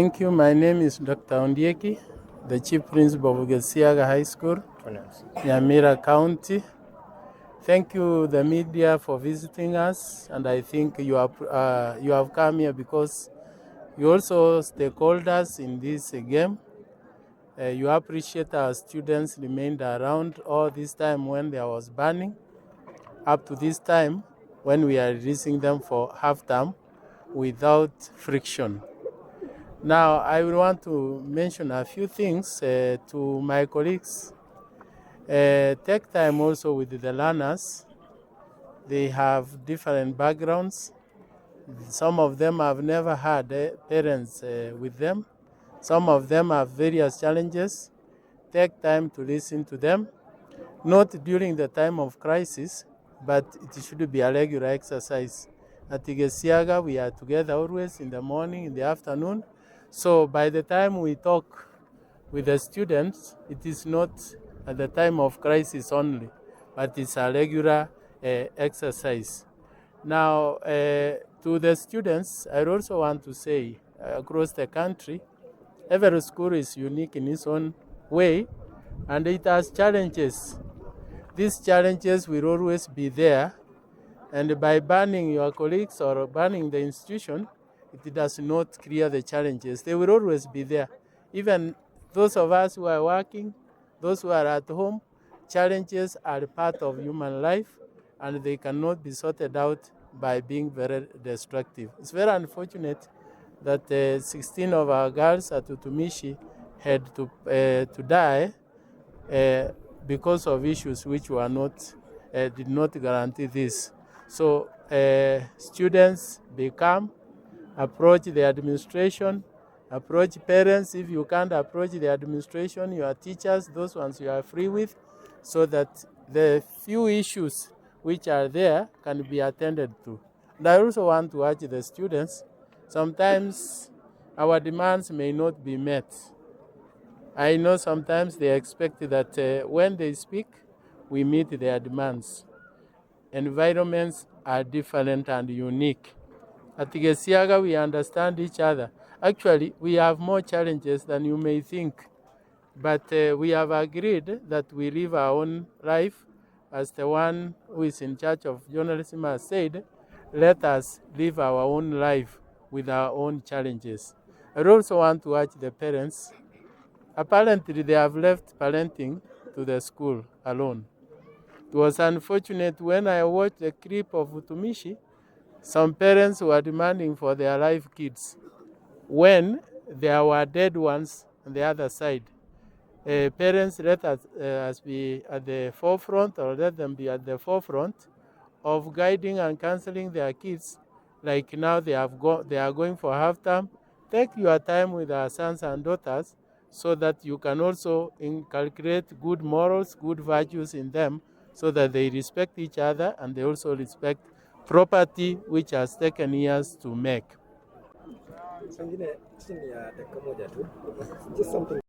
Thank you. My name is Dr. Ondieki, the Chief Principal of Gesiaga High School, Nyamira County. Thank you, the media, for visiting us, and I think you have come here because you also stakeholders in this game. You appreciate our students remained around all this time when there was burning, up to this time when we are releasing them for half term without friction. Now, I will want to mention a few things to my colleagues. Take time also with the learners. They have different backgrounds. Some of them have never had parents with them. Some of them have various challenges. Take time to listen to them, not during the time of crisis, but it should be a regular exercise. At Gesiaga, we are together always in the morning, in the afternoon. So by the time we talk with the students, it is not at the time of crisis only, but it's a regular exercise. Now, to the students, I also want to say across the country, every school is unique in its own way, and it has challenges. These challenges will always be there, and by banning your colleagues or banning the institution, it does not clear the challenges. They will always be there. Even those of us who are working, those who are at home, challenges are part of human life, and they cannot be sorted out by being very destructive. It's very unfortunate that 16 of our girls at Utumishi had to die because of issues which were not, did not guarantee this. So students, be calm, approach the administration, approach parents. If you can't approach the administration, your teachers, those ones you are free with, so that the few issues which are there can be attended to. And I also want to urge the students, sometimes our demands may not be met. I know sometimes they expect that when they speak, we meet their demands. Environments are different and unique. At Gesiaga, we understand each other. Actually, we have more challenges than you may think, but we have agreed that we live our own life. As the one who is in charge of journalism has said, let us live our own life with our own challenges. I also want to urge the parents. Apparently, they have left parenting to the school alone. It was unfortunate when I watched the clip of Utumishi. Some parents were demanding for their live kids when there were dead ones on the other side. Parents let us be at the forefront, or let them be at the forefront of guiding and counseling their kids. Like now they are going for half term. Take your time with our sons and daughters so that you can also inculcate good morals, good virtues in them, so that they respect each other and they also respect property which has taken years to make. Pengine chini ya dakika moja tu, just something